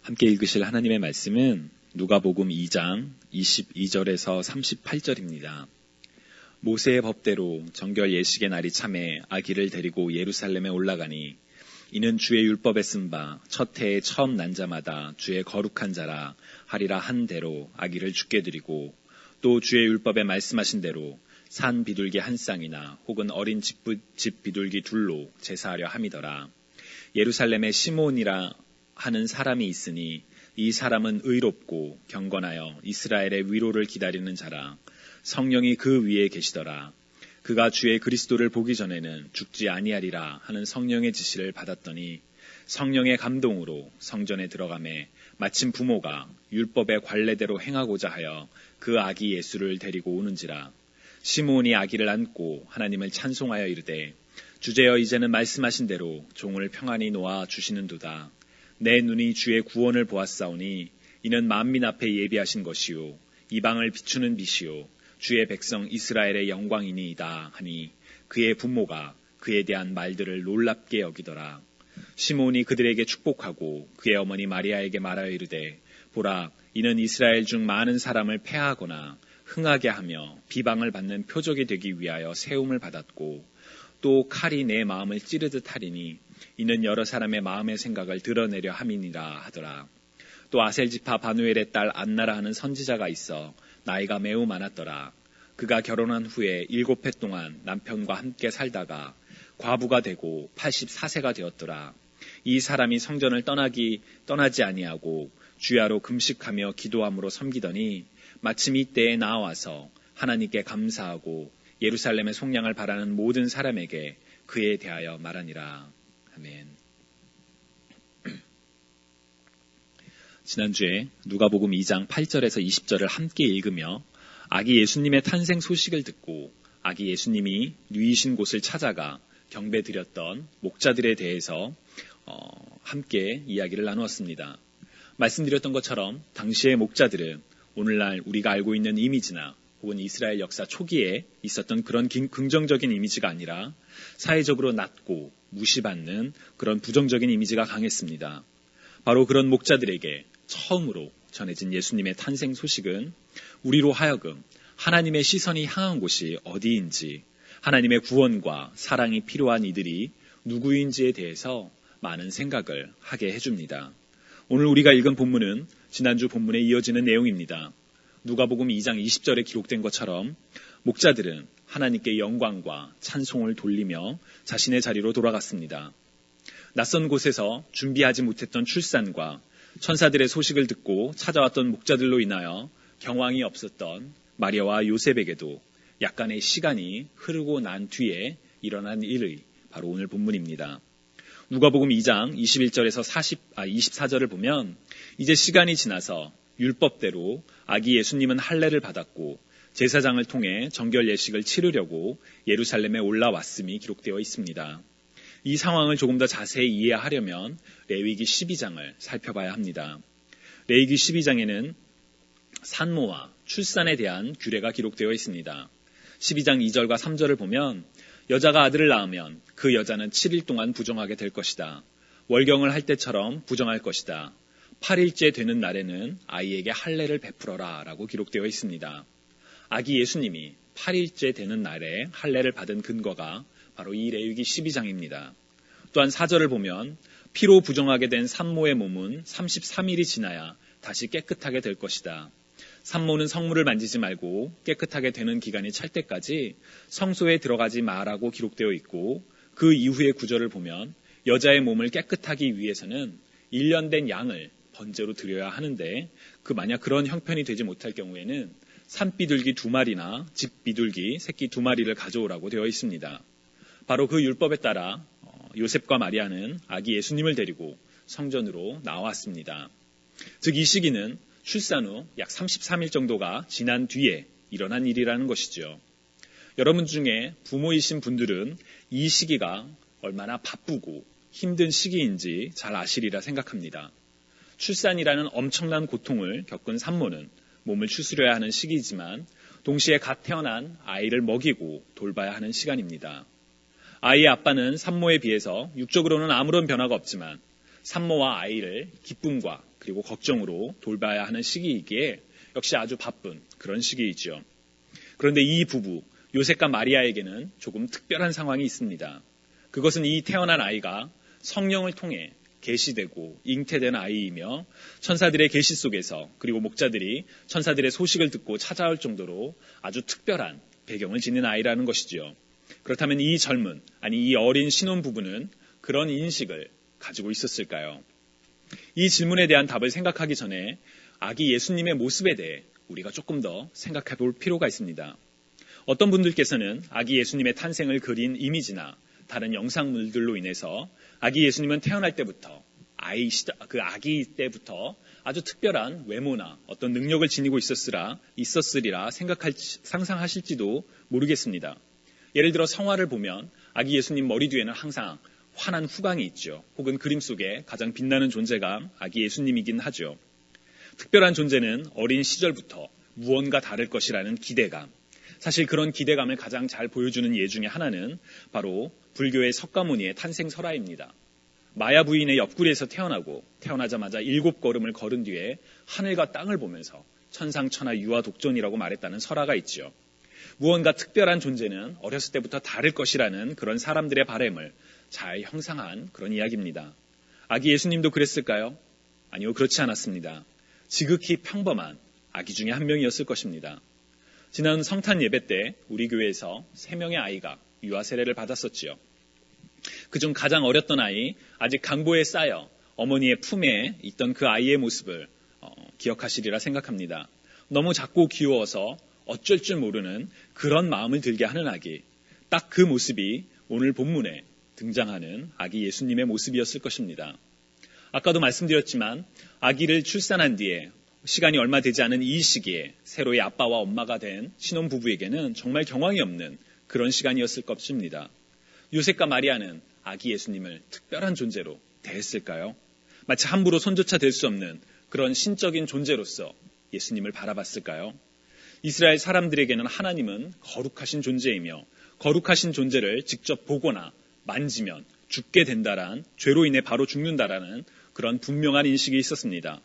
함께 읽으실 하나님의 말씀은 누가복음 2장 22절에서 38절입니다. 모세의 법대로 정결 예식의 날이 참에 아기를 데리고 예루살렘에 올라가니 이는 주의 율법에 쓴 바 첫 해에 처음 난 자마다 주의 거룩한 자라 하리라 한 대로 아기를 죽게 드리고 또 주의 율법에 말씀하신 대로 산 비둘기 한 쌍이나 혹은 어린 집 비둘기 둘로 제사하려 함이더라. 예루살렘에 시몬이라 하는 사람이 있으니 이 사람은 의롭고 경건하여 이스라엘의 위로를 기다리는 자라. 성령이 그 위에 계시더라. 그가 주의 그리스도를 보기 전에는 죽지 아니하리라 하는 성령의 지시를 받았더니 성령의 감동으로 성전에 들어가매 마침 부모가 율법의 관례대로 행하고자 하여 그 아기 예수를 데리고 오는지라. 시몬이 아기를 안고 하나님을 찬송하여 이르되 주제여 이제는 말씀하신 대로 종을 평안히 놓아 주시는도다. 내 눈이 주의 구원을 보았사오니 이는 만민 앞에 예비하신 것이요 이방을 비추는 빛이요 주의 백성 이스라엘의 영광이니이다 하니 그의 부모가 그에 대한 말들을 놀랍게 여기더라. 시몬이 그들에게 축복하고 그의 어머니 마리아에게 말하여 이르되 보라 이는 이스라엘 중 많은 사람을 패하거나 흥하게 하며 비방을 받는 표적이 되기 위하여 세움을 받았고 또 칼이 내 마음을 찌르듯 하리니 이는 여러 사람의 마음의 생각을 드러내려 함이니라 하더라. 또 아셀지파 바누엘의 딸 안나라 하는 선지자가 있어 나이가 매우 많았더라. 그가 결혼한 후에 7해 동안 남편과 함께 살다가 과부가 되고 84세가 되었더라. 이 사람이 성전을 떠나지 아니하고 주야로 금식하며 기도함으로 섬기더니 마침 이때에 나와서 하나님께 감사하고 예루살렘의 속량을 바라는 모든 사람에게 그에 대하여 말하니라. 아멘. 지난주에 누가복음 2장 8절에서 20절을 함께 읽으며 아기 예수님의 탄생 소식을 듣고 아기 예수님이 누이신 곳을 찾아가 경배드렸던 목자들에 대해서 함께 이야기를 나누었습니다. 말씀드렸던 것처럼 당시의 목자들은 오늘날 우리가 알고 있는 이미지나 혹은 이스라엘 역사 초기에 있었던 그런 긍정적인 이미지가 아니라 사회적으로 낮고 무시받는 그런 부정적인 이미지가 강했습니다. 바로 그런 목자들에게 처음으로 전해진 예수님의 탄생 소식은 우리로 하여금 하나님의 시선이 향한 곳이 어디인지, 하나님의 구원과 사랑이 필요한 이들이 누구인지에 대해서 많은 생각을 하게 해줍니다. 오늘 우리가 읽은 본문은 지난주 본문에 이어지는 내용입니다. 누가복음 2장 20절에 기록된 것처럼 목자들은 하나님께 영광과 찬송을 돌리며 자신의 자리로 돌아갔습니다. 낯선 곳에서 준비하지 못했던 출산과 천사들의 소식을 듣고 찾아왔던 목자들로 인하여 경황이 없었던 마리아와 요셉에게도 약간의 시간이 흐르고 난 뒤에 일어난 일의 바로 오늘 본문입니다. 누가복음 2장 21절에서 24절을 보면 이제 시간이 지나서 율법대로 아기 예수님은 할례를 받았고 제사장을 통해 정결 예식을 치르려고 예루살렘에 올라왔음이 기록되어 있습니다. 이 상황을 조금 더 자세히 이해하려면 레위기 12장을 살펴봐야 합니다. 레위기 12장에는 산모와 출산에 대한 규례가 기록되어 있습니다. 12장 2절과 3절을 보면 여자가 아들을 낳으면 그 여자는 7일 동안 부정하게 될 것이다. 월경을 할 때처럼 부정할 것이다. 8일째 되는 날에는 아이에게 할례를 베풀어라 라고 기록되어 있습니다. 아기 예수님이 8일째 되는 날에 할례를 받은 근거가 바로 이 레위기 12장입니다. 또한 4절을 보면 피로 부정하게 된 산모의 몸은 33일이 지나야 다시 깨끗하게 될 것이다. 산모는 성물을 만지지 말고 깨끗하게 되는 기간이 찰 때까지 성소에 들어가지 마라고 기록되어 있고 그 이후의 구절을 보면 여자의 몸을 깨끗하기 위해서는 1년 된 양을 번제로 드려야 하는데 만약 그런 형편이 되지 못할 경우에는 산비둘기 2마리나 집비둘기 새끼 2마리를 가져오라고 되어 있습니다. 바로 그 율법에 따라 요셉과 마리아는 아기 예수님을 데리고 성전으로 나왔습니다. 즉 이 시기는 출산 후 약 33일 정도가 지난 뒤에 일어난 일이라는 것이죠. 여러분 중에 부모이신 분들은 이 시기가 얼마나 바쁘고 힘든 시기인지 잘 아시리라 생각합니다. 출산이라는 엄청난 고통을 겪은 산모는 몸을 추스려야 하는 시기이지만 동시에 갓 태어난 아이를 먹이고 돌봐야 하는 시간입니다. 아이의 아빠는 산모에 비해서 육적으로는 아무런 변화가 없지만 산모와 아이를 기쁨과 그리고 걱정으로 돌봐야 하는 시기이기에 역시 아주 바쁜 그런 시기이죠. 그런데 이 부부 요셉과 마리아에게는 조금 특별한 상황이 있습니다. 그것은 이 태어난 아이가 성령을 통해 계시되고 잉태된 아이이며 천사들의 계시 속에서 그리고 목자들이 천사들의 소식을 듣고 찾아올 정도로 아주 특별한 배경을 지닌 아이라는 것이지요. 그렇다면 이 어린 신혼부부는 그런 인식을 가지고 있었을까요? 이 질문에 대한 답을 생각하기 전에 아기 예수님의 모습에 대해 우리가 조금 더 생각해 볼 필요가 있습니다. 어떤 분들께서는 아기 예수님의 탄생을 그린 이미지나 다른 영상물들로 인해서 아기 예수님은 태어날 때부터 아기 때부터 아주 특별한 외모나 어떤 능력을 지니고 있었으리라 상상하실지도 모르겠습니다. 예를 들어 성화를 보면 아기 예수님 머리 뒤에는 항상 환한 후광이 있죠. 혹은 그림 속에 가장 빛나는 존재가 아기 예수님이긴 하죠. 특별한 존재는 어린 시절부터 무언가 다를 것이라는 기대감. 사실 그런 기대감을 가장 잘 보여주는 예 중에 하나는 바로 불교의 석가모니의 탄생 설화입니다. 마야 부인의 옆구리에서 태어나자마자 7걸음을 걸은 뒤에 하늘과 땅을 보면서 천상천하 유아 독존이라고 말했다는 설화가 있죠. 무언가 특별한 존재는 어렸을 때부터 다를 것이라는 그런 사람들의 바램을 잘 형상한 그런 이야기입니다. 아기 예수님도 그랬을까요? 아니요, 그렇지 않았습니다. 지극히 평범한 아기 중에 한 명이었을 것입니다. 지난 성탄 예배 때 우리 교회에서 3명의 아이가 유아 세례를 받았었지요. 그중 가장 어렸던 아이, 아직 강보에 쌓여 어머니의 품에 있던 그 아이의 모습을 기억하시리라 생각합니다. 너무 작고 귀여워서 어쩔 줄 모르는 그런 마음을 들게 하는 아기, 딱 그 모습이 오늘 본문에 등장하는 아기 예수님의 모습이었을 것입니다. 아까도 말씀드렸지만 아기를 출산한 뒤에 시간이 얼마 되지 않은 이 시기에 새로의 아빠와 엄마가 된 신혼부부에게는 정말 경황이 없는 그런 시간이었을 것입니다. 요셉과 마리아는 아기 예수님을 특별한 존재로 대했을까요? 마치 함부로 손조차 댈 수 없는 그런 신적인 존재로서 예수님을 바라봤을까요? 이스라엘 사람들에게는 하나님은 거룩하신 존재이며 거룩하신 존재를 직접 보거나 만지면 죽게 된다란, 죄로 인해 바로 죽는다라는 그런 분명한 인식이 있었습니다.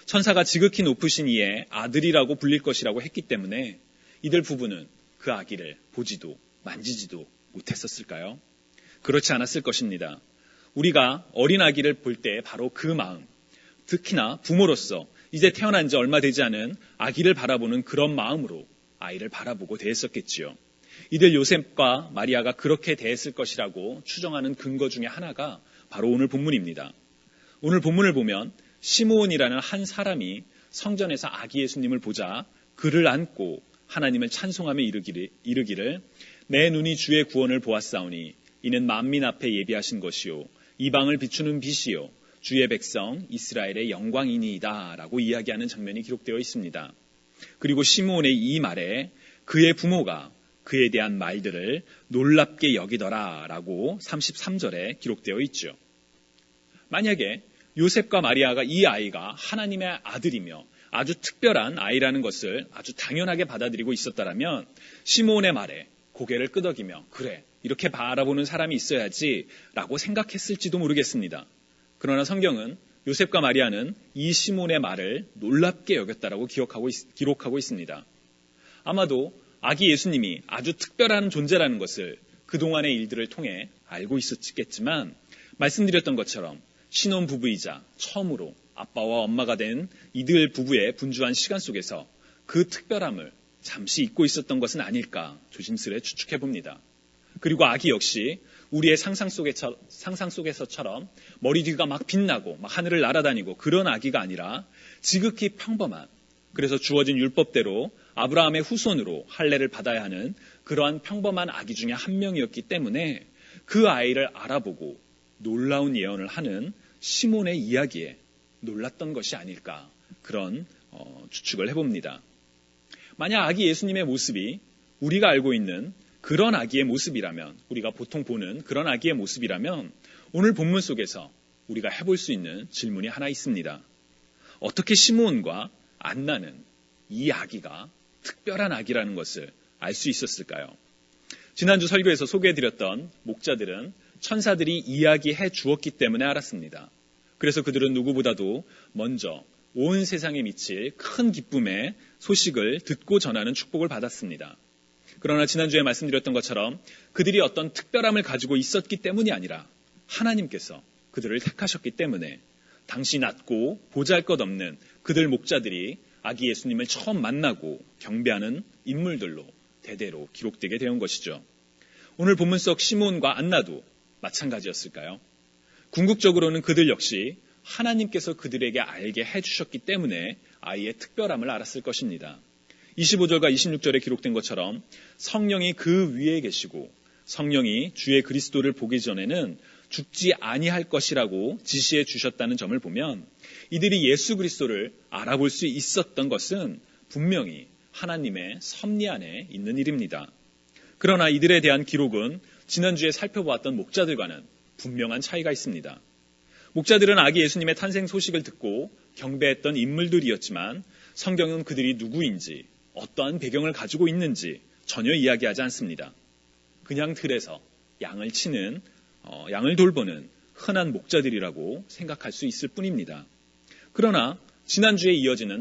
천사가 지극히 높으신 이의 아들이라고 불릴 것이라고 했기 때문에 이들 부부는 그 아기를 보지도 만지지도 못했었을까요? 그렇지 않았을 것입니다. 우리가 어린 아기를 볼 때 바로 그 마음, 특히나 부모로서 이제 태어난 지 얼마 되지 않은 아기를 바라보는 그런 마음으로 아이를 바라보고 대했었겠지요. 이들 요셉과 마리아가 그렇게 대했을 것이라고 추정하는 근거 중에 하나가 바로 오늘 본문입니다. 오늘 본문을 보면 시므온이라는 한 사람이 성전에서 아기 예수님을 보자 그를 안고 하나님을 찬송하며 이르기를 내 눈이 주의 구원을 보았사오니 이는 만민 앞에 예비하신 것이요 이방을 비추는 빛이요 주의 백성 이스라엘의 영광이니이다 라고 이야기하는 장면이 기록되어 있습니다. 그리고 시므온의 이 말에 그의 부모가 그에 대한 말들을 놀랍게 여기더라 라고 33절에 기록되어 있죠. 만약에 요셉과 마리아가 이 아이가 하나님의 아들이며 아주 특별한 아이라는 것을 아주 당연하게 받아들이고 있었다면 시므온의 말에 고개를 끄덕이며 그래 이렇게 바라보는 사람이 있어야지 라고 생각했을지도 모르겠습니다. 그러나 성경은 요셉과 마리아는 이 시므온의 말을 놀랍게 여겼다라고 기록하고 있습니다. 아마도 아기 예수님이 아주 특별한 존재라는 것을 그동안의 일들을 통해 알고 있었겠지만 말씀드렸던 것처럼 신혼부부이자 처음으로 아빠와 엄마가 된 이들 부부의 분주한 시간 속에서 그 특별함을 잠시 잊고 있었던 것은 아닐까 조심스레 추측해 봅니다. 그리고 아기 역시 우리의 상상 속에서처럼 머리 뒤가 막 빛나고 막 하늘을 날아다니고 그런 아기가 아니라 지극히 평범한, 그래서 주어진 율법대로 아브라함의 후손으로 할례를 받아야 하는 그러한 평범한 아기 중에 한 명이었기 때문에 그 아이를 알아보고 놀라운 예언을 하는 시몬의 이야기에 놀랐던 것이 아닐까 그런 추측을 해봅니다. 만약 아기 예수님의 모습이 우리가 알고 있는 그런 아기의 모습이라면, 우리가 보통 보는 그런 아기의 모습이라면 오늘 본문 속에서 우리가 해볼 수 있는 질문이 하나 있습니다. 어떻게 시므온과 안나는 이 아기가 특별한 아기라는 것을 알 수 있었을까요? 지난주 설교에서 소개해드렸던 목자들은 천사들이 이야기해 주었기 때문에 알았습니다. 그래서 그들은 누구보다도 먼저 온 세상에 미칠 큰 기쁨의 소식을 듣고 전하는 축복을 받았습니다. 그러나 지난주에 말씀드렸던 것처럼 그들이 어떤 특별함을 가지고 있었기 때문이 아니라 하나님께서 그들을 택하셨기 때문에 당시 낮고 보잘것없는 그들 목자들이 아기 예수님을 처음 만나고 경배하는 인물들로 대대로 기록되게 되온 것이죠. 오늘 본문 속 시므온과 안나도 마찬가지였을까요? 궁극적으로는 그들 역시 하나님께서 그들에게 알게 해주셨기 때문에 아이의 특별함을 알았을 것입니다. 25절과 26절에 기록된 것처럼 성령이 그 위에 계시고 성령이 주의 그리스도를 보기 전에는 죽지 아니할 것이라고 지시해 주셨다는 점을 보면 이들이 예수 그리스도를 알아볼 수 있었던 것은 분명히 하나님의 섭리 안에 있는 일입니다. 그러나 이들에 대한 기록은 지난주에 살펴보았던 목자들과는 분명한 차이가 있습니다. 목자들은 아기 예수님의 탄생 소식을 듣고 경배했던 인물들이었지만 성경은 그들이 누구인지 어떠한 배경을 가지고 있는지 전혀 이야기하지 않습니다. 그냥 들에서 양을 치는, 양을 돌보는 흔한 목자들이라고 생각할 수 있을 뿐입니다. 그러나 지난주에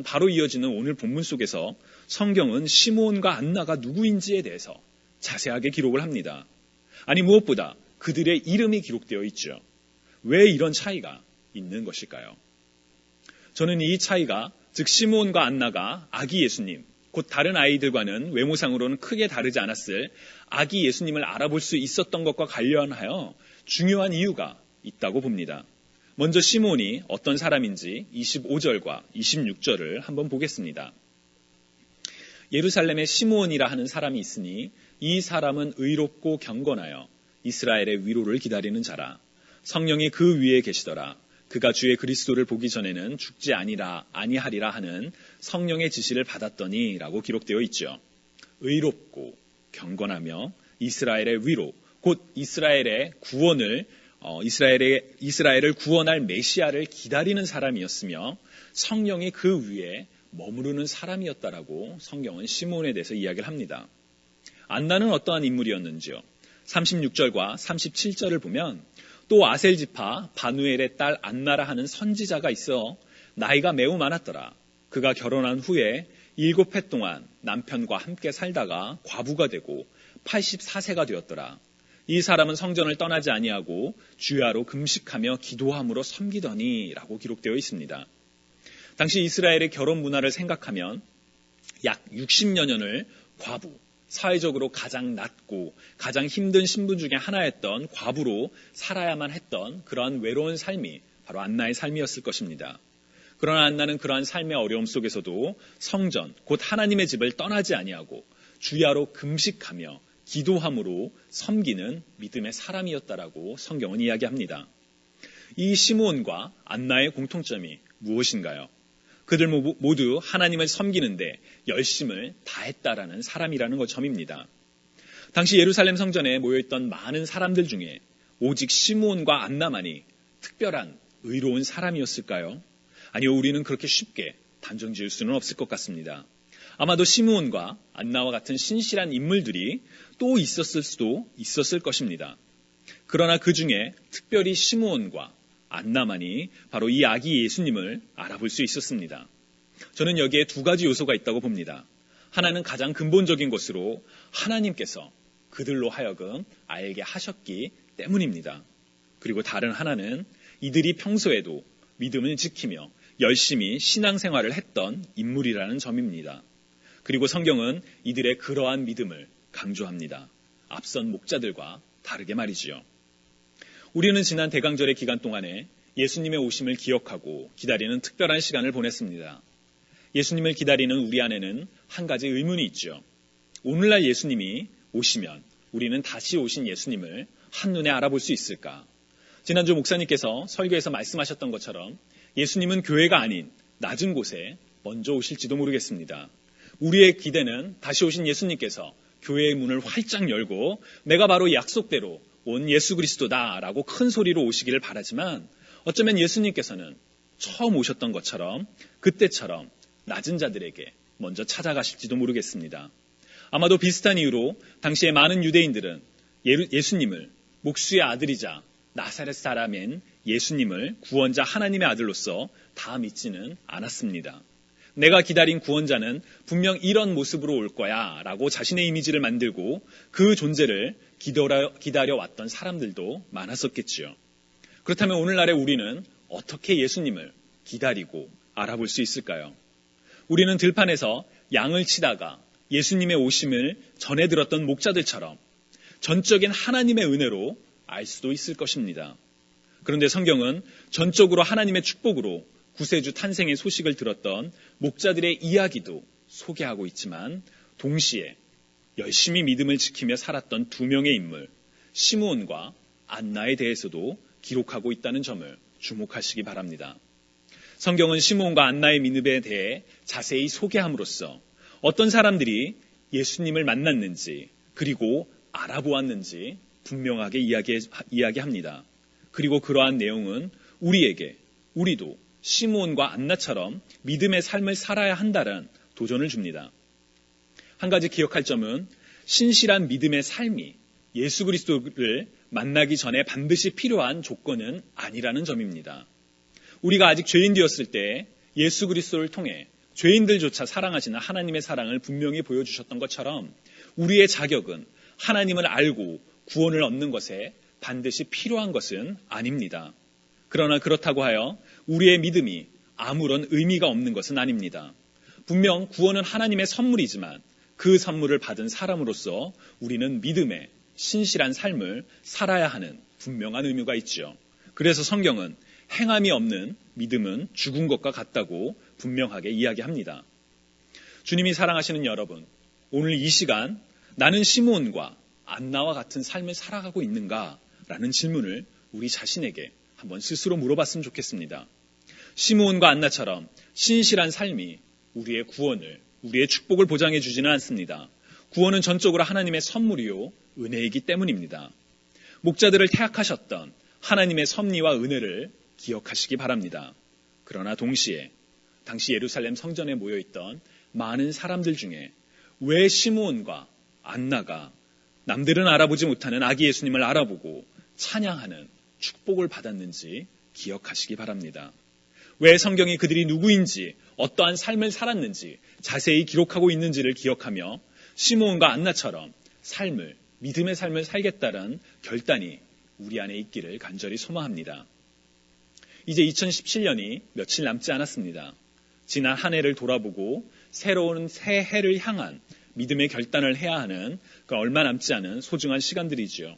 바로 이어지는 오늘 본문 속에서 성경은 시므온과 안나가 누구인지에 대해서 자세하게 기록을 합니다. 아니 무엇보다 그들의 이름이 기록되어 있죠. 왜 이런 차이가 있는 것일까요? 저는 이 차이가 즉 시므온과 안나가 아기 예수님, 곧 다른 아이들과는 외모상으로는 크게 다르지 않았을 아기 예수님을 알아볼 수 있었던 것과 관련하여 중요한 이유가 있다고 봅니다. 먼저 시므온이 어떤 사람인지 25절과 26절을 한번 보겠습니다. 예루살렘에 시므온이라 하는 사람이 있으니 이 사람은 의롭고 경건하여 이스라엘의 위로를 기다리는 자라. 성령이 그 위에 계시더라. 그가 주의 그리스도를 보기 전에는 죽지 아니하리라 하는 성령의 지시를 받았더니 라고 기록되어 있죠. 의롭고 경건하며 이스라엘의 위로, 곧 이스라엘의 구원을 이스라엘을 구원할 메시아를 기다리는 사람이었으며 성령이 그 위에 머무르는 사람이었다라고 성경은 시므온에 대해서 이야기를 합니다. 안나는 어떠한 인물이었는지요? 36절과 37절을 보면 또 아셀 지파 바누엘의 딸 안나라 하는 선지자가 있어 나이가 매우 많았더라. 그가 결혼한 후에 7해 동안 남편과 함께 살다가 과부가 되고 84세가 되었더라. 이 사람은 성전을 떠나지 아니하고 주야로 금식하며 기도함으로 섬기더니 라고 기록되어 있습니다. 당시 이스라엘의 결혼 문화를 생각하면 약 60여 년을 과부, 사회적으로 가장 낮고 가장 힘든 신분 중에 하나였던 과부로 살아야만 했던 그러한 외로운 삶이 바로 안나의 삶이었을 것입니다. 그러나 안나는 그러한 삶의 어려움 속에서도 성전, 곧 하나님의 집을 떠나지 아니하고 주야로 금식하며 기도함으로 섬기는 믿음의 사람이었다라고 성경은 이야기합니다. 이 시므온과 안나의 공통점이 무엇인가요? 그들 모두 하나님을 섬기는데 열심을 다했다라는 사람이라는 점입니다. 당시 예루살렘 성전에 모여있던 많은 사람들 중에 오직 시므온과 안나만이 특별한 의로운 사람이었을까요? 아니요, 우리는 그렇게 쉽게 단정 지을 수는 없을 것 같습니다. 아마도 시므온과 안나와 같은 신실한 인물들이 또 있었을 수도 있었을 것입니다. 그러나 그 중에 특별히 시므온과 안나만이 바로 이 아기 예수님을 알아볼 수 있었습니다. 저는 여기에 두 가지 요소가 있다고 봅니다. 하나는 가장 근본적인 것으로 하나님께서 그들로 하여금 알게 하셨기 때문입니다. 그리고 다른 하나는 이들이 평소에도 믿음을 지키며 열심히 신앙생활을 했던 인물이라는 점입니다. 그리고 성경은 이들의 그러한 믿음을 강조합니다. 앞선 목자들과 다르게 말이지요. 우리는 지난 대강절의 기간 동안에 예수님의 오심을 기억하고 기다리는 특별한 시간을 보냈습니다. 예수님을 기다리는 우리 안에는 한 가지 의문이 있죠. 오늘날 예수님이 오시면 우리는 다시 오신 예수님을 한눈에 알아볼 수 있을까? 지난주 목사님께서 설교에서 말씀하셨던 것처럼 예수님은 교회가 아닌 낮은 곳에 먼저 오실지도 모르겠습니다. 우리의 기대는 다시 오신 예수님께서 교회의 문을 활짝 열고 내가 바로 약속대로 온 예수 그리스도다라고 큰 소리로 오시기를 바라지만 어쩌면 예수님께서는 처음 오셨던 것처럼 그때처럼 낮은 자들에게 먼저 찾아가실지도 모르겠습니다. 아마도 비슷한 이유로 당시에 많은 유대인들은 예수님을 목수의 아들이자 나사렛 사람인 예수님을 구원자 하나님의 아들로서 다 믿지는 않았습니다. 내가 기다린 구원자는 분명 이런 모습으로 올 거야 라고 자신의 이미지를 만들고 그 존재를 기다려왔던 사람들도 많았었겠지요. 그렇다면 오늘날의 우리는 어떻게 예수님을 기다리고 알아볼 수 있을까요? 우리는 들판에서 양을 치다가 예수님의 오심을 전해 들었던 목자들처럼 전적인 하나님의 은혜로 알 수도 있을 것입니다. 그런데 성경은 전적으로 하나님의 축복으로 구세주 탄생의 소식을 들었던 목자들의 이야기도 소개하고 있지만 동시에 열심히 믿음을 지키며 살았던 두 명의 인물 시므온과 안나에 대해서도 기록하고 있다는 점을 주목하시기 바랍니다. 성경은 시므온과 안나의 믿음에 대해 자세히 소개함으로써 어떤 사람들이 예수님을 만났는지 그리고 알아보았는지 분명하게 이야기합니다. 그리고 그러한 내용은 우리도 시므온과 안나처럼 믿음의 삶을 살아야 한다는 도전을 줍니다. 한 가지 기억할 점은 신실한 믿음의 삶이 예수 그리스도를 만나기 전에 반드시 필요한 조건은 아니라는 점입니다. 우리가 아직 죄인 되었을 때 예수 그리스도를 통해 죄인들조차 사랑하시는 하나님의 사랑을 분명히 보여주셨던 것처럼 우리의 자격은 하나님을 알고 구원을 얻는 것에 반드시 필요한 것은 아닙니다. 그러나 그렇다고 하여 우리의 믿음이 아무런 의미가 없는 것은 아닙니다. 분명 구원은 하나님의 선물이지만 그 선물을 받은 사람으로서 우리는 믿음의 신실한 삶을 살아야 하는 분명한 의무가 있죠. 그래서 성경은 행함이 없는 믿음은 죽은 것과 같다고 분명하게 이야기합니다. 주님이 사랑하시는 여러분, 오늘 이 시간 나는 시므온과 안나와 같은 삶을 살아가고 있는가? 라는 질문을 우리 자신에게 한번 스스로 물어봤으면 좋겠습니다. 시므온과 안나처럼 신실한 삶이 우리의 구원을, 우리의 축복을 보장해 주지는 않습니다. 구원은 전적으로 하나님의 선물이요 은혜이기 때문입니다. 목자들을 택하셨던 하나님의 섭리와 은혜를 기억하시기 바랍니다. 그러나 동시에 당시 예루살렘 성전에 모여있던 많은 사람들 중에 왜 시므온과 안나가 남들은 알아보지 못하는 아기 예수님을 알아보고 찬양하는 축복을 받았는지 기억하시기 바랍니다. 왜 성경이 그들이 누구인지 어떠한 삶을 살았는지 자세히 기록하고 있는지를 기억하며 시므온과 안나처럼 믿음의 삶을 살겠다는 결단이 우리 안에 있기를 간절히 소망합니다. 이제 2017년이 며칠 남지 않았습니다. 지난 한 해를 돌아보고 새로운 새 해를 향한 믿음의 결단을 해야 하는 얼마 남지 않은 소중한 시간들이죠.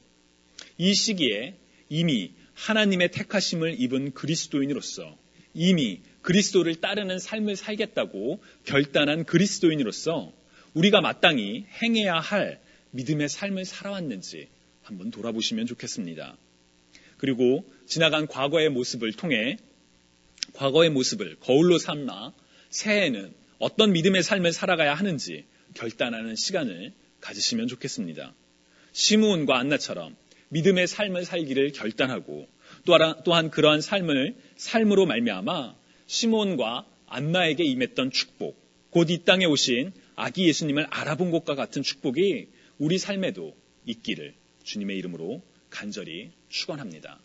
이 시기에 이미 하나님의 택하심을 입은 그리스도인으로서 이미 그리스도를 따르는 삶을 살겠다고 결단한 그리스도인으로서 우리가 마땅히 행해야 할 믿음의 삶을 살아왔는지 한번 돌아보시면 좋겠습니다. 그리고 지나간 과거의 모습을 통해 과거의 모습을 거울로 삼아 새해에는 어떤 믿음의 삶을 살아가야 하는지 결단하는 시간을 가지시면 좋겠습니다. 시므온과 안나처럼 믿음의 삶을 살기를 결단하고 또한 그러한 삶으로 말미암아 시므온과 안나에게 임했던 축복, 곧 이 땅에 오신 아기 예수님을 알아본 것과 같은 축복이 우리 삶에도 있기를 주님의 이름으로 간절히 축원합니다.